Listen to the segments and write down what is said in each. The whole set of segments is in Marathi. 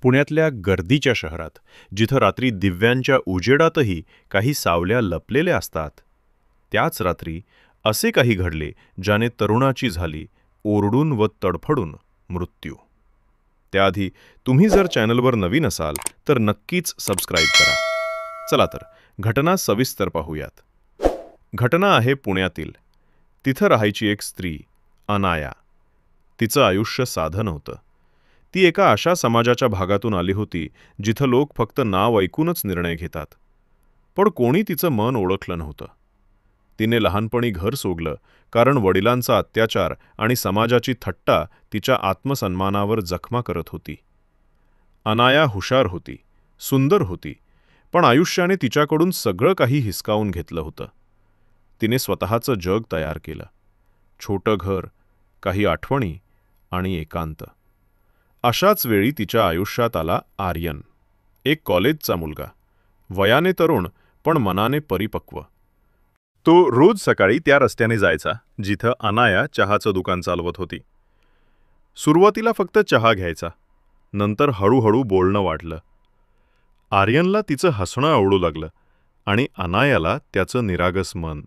पुण्यातल्या गर्दीच्या शहरात, जिथं रात्री दिव्यांच्या उजेडातही काही सावल्या लपलेल्या असतात, त्याच रात्री असे काही घडले ज्याने तरुणाची झाली ओरडून व तडफडून मृत्यू. त्याआधी तुम्ही जर चॅनलवर नवीन असाल तर नक्कीच सबस्क्राईब करा. चला तर घटना सविस्तर पाहूयात. घटना आहे पुण्यातील. तिथं राहायची एक स्त्री, अनाया. तिचं आयुष्य साधं नव्हतं. ती एका अशा समाजाच्या भागातून आली होती जिथं लोक फक्त नाव ऐकूनच निर्णय घेतात. पण कोणी तिचं मन ओळखलं नव्हतं. तिने लहानपणी घर सोडलं कारण वडिलांचा अत्याचार आणि समाजाची थट्टा तिच्या आत्मसन्मानावर जखमा करत होती. अनाया हुशार होती, सुंदर होती, पण आयुष्याने तिच्याकडून सगळं काही हिसकावून घेतलं होतं. तिने स्वतःचं जग तयार केलं. छोटं घर, काही आठवणी आणि एकांत. अशाच वेळी तिच्या आयुष्यात आला आर्यन, एक कॉलेजचा मुलगा, वयाने तरुण पण मनाने परिपक्व. तो रोज सकाळी त्या रस्त्याने जायचा जिथं अनाया चहाचं दुकान चालवत होती. सुरुवातीला फक्त चहा घ्यायचा, नंतर हळूहळू बोलणं वाढलं. आर्यनला तिचं हसणं आवडू लागलं आणि अनायाला त्याचं निरागस मन.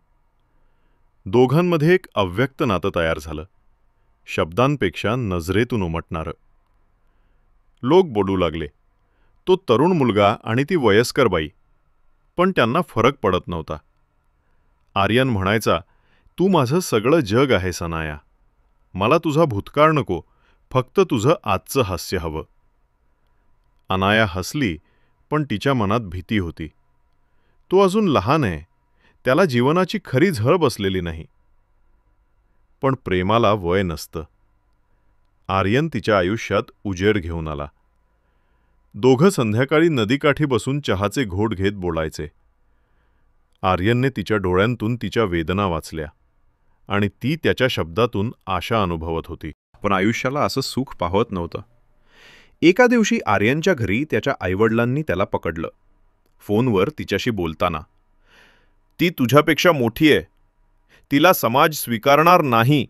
दोघांमध्ये एक अव्यक्त नातं तयार झालं, शब्दांपेक्षा नजरेतून उमटणारं. लोक बोलू लागले, तो तरुण मुलगा आणि ती वयस्कर बाई, पण त्यांना फरक पडत नव्हता. आर्यन म्हणायचा, तू माझं सगळं जग आहेस अनाया. मला तुझा भूतकाळ नको, फक्त तुझं आजचं हास्य हवं. अनाया हसली, पण तिच्या मनात भीती होती. तो अजून लहान आहे, त्याला जीवनाची खरी झळ बसलेली नाही. पण प्रेमाला वय नसतं. आर्यन तिच्या आयुष्यात उजेड घेऊन आला. दोघं संध्याकाळी नदीकाठी बसून चहाचे घोट घेत बोलायचे. आर्यनने तिच्या डोळ्यांतून तिच्या वेदना वाचल्या आणि ती त्याच्या शब्दातून आशा अनुभवत होती. पण आयुष्याला असं सुख पाहत नव्हतं. एका दिवशी आर्यनच्या घरी त्याच्या आईवडिलांनी त्याला पकडलं. फोनवर तिच्याशी बोलताना, ती तुझ्यापेक्षा मोठी आहे, तिला समाज स्वीकारणार नाही,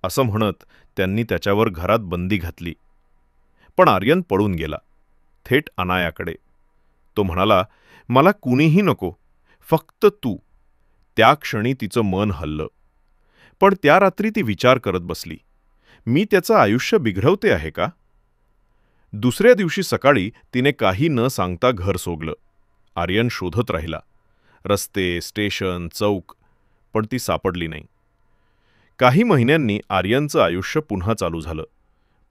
असं म्हणत त्यांनी त्याच्यावर घरात बंदी घातली. पण आर्यन पळून गेला, थेट अनायाकडे. तो म्हणाला, मला कुणीही नको, फक्त तू. त्या क्षणी तिचं मन हललं. पण त्या रात्री ती विचार करत बसली, मी त्याचं आयुष्य बिघडवते आहे का? दुसऱ्या दिवशी सकाळी तिने काही न सांगता घर सोडलं. आर्यन शोधत राहिला, रस्ते, स्टेशन, चौक, पण ती सापडली नाही. काही महिन्यांनी आर्यनचं आयुष्य पुन्हा चालू झालं,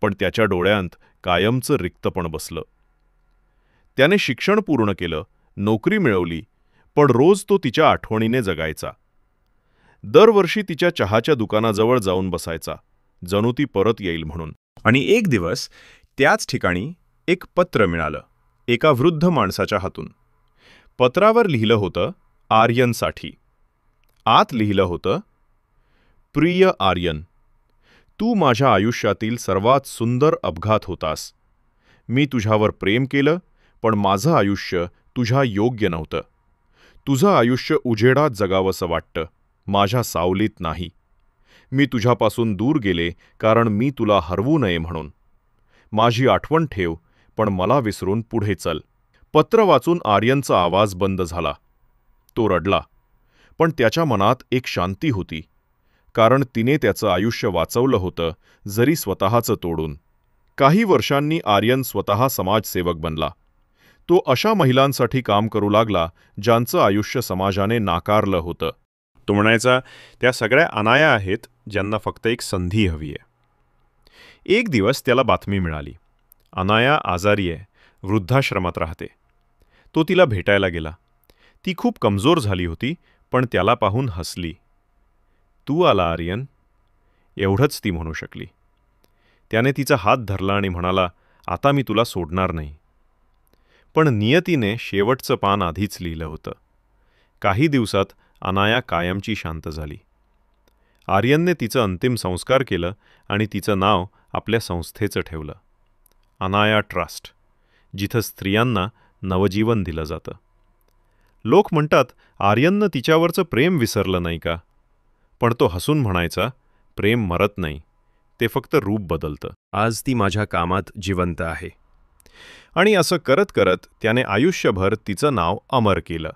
पण त्याच्या डोळ्यांत कायमचं रिक्तपण बसलं. त्याने शिक्षण पूर्ण केलं, नोकरी मिळवली, पण रोज तो तिच्या आठवणीने जगायचा. दरवर्षी तिच्या चहाच्या दुकानाजवळ जाऊन बसायचा, जणू ती परत येईल म्हणून. आणि एक दिवस त्याच ठिकाणी एक पत्र मिळालं, एका वृद्ध माणसाच्या हातून. पत्रावर लिहिलं होतं, आर्यनसाठी. आत लिहिलं होतं, प्रिय आर्यन, तू माझ्या आयुष्यातील सर्वात सुंदर अपघात होतास. मी तुझ्यावर प्रेम केलं, पण माझं आयुष्य तुझ्या योग्य नव्हतं. तुझं आयुष्य उजेडात जगावंसं वाटतं, माझ्या सावलीत नाही. मी तुझ्यापासून दूर गेले कारण मी तुला हरवू नये म्हणून. माझी आठवण ठेव, पण मला विसरून पुढे चल. पत्र वाचून आर्यनचा आवाज बंद झाला. तो रडला, पण त्याच्या मनात एक शांती होती, कारण तिने त्याचं आयुष्य वाचवलं होतं, जरी स्वतःचं तोडून. काही वर्षांनी आर्यन स्वतः समाजसेवक बनला. तो अशा महिलांसाठी काम करू लागला ज्यांचं आयुष्य समाजाने नाकारलं होतं. तो म्हणायचा, त्या सगळ्या अनाया आहेत ज्यांना फक्त एक संधी हवी आहे. एक दिवस त्याला बातमी मिळाली, अनाया आजारी आहे, वृद्धाश्रमात राहते. तो तिला भेटायला गेला. ती खूप कमजोर झाली होती, पण त्याला पाहून हसली. तू आला आर्यन, एवढंच ती म्हणू शकली. त्याने तिचा हात धरला आणि म्हणाला, आता मी तुला सोडणार नाही. पण नियतीने शेवटचं पान आधीच लिहिलं होतं. काही दिवसात अनाया कायमची शांत झाली. आर्यनने तिचं अंतिम संस्कार केलं आणि तिचं नाव आपल्या संस्थेचं ठेवलं, अनाया ट्रस्ट, जिथं स्त्रियांना नवजीवन दिलं जातं. लोक म्हणतात, आर्यननं तिच्यावरचं प्रेम विसरलं नाही का? पण तो हसून म्हणायचा, प्रेम मरत नाही, ते फक्त रूप बदलतं. आज ती माझ्या कामात जिवंत आहे. आणि असं करत करत त्याने आयुष्यभर तिचं नाव अमर केलं.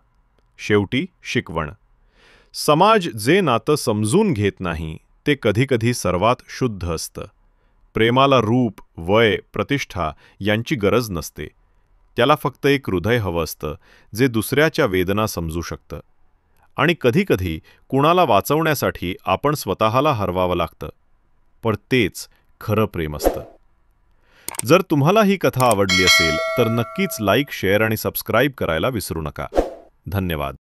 शेवटी शिकवण: समाज जे नातं समजून घेत नाही ते कधीकधी सर्वात शुद्ध असतं. प्रेमाला रूप, वय, प्रतिष्ठा यांची गरज नसते. त्याला फक्त एक हृदय हवं असतं जे दुसऱ्याच्या वेदना समजू शकतं. आणि कधीकधी कुणाला वाचवण्यासाठी आपण स्वतःला हरवावं लागतं. पण तेच खरं प्रेम असतं. जर तुम्हाला ही कथा आवडली असेल तर नक्कीच लाईक, शेअर आणि सबस्क्राईब करायला विसरू नका. धन्यवाद.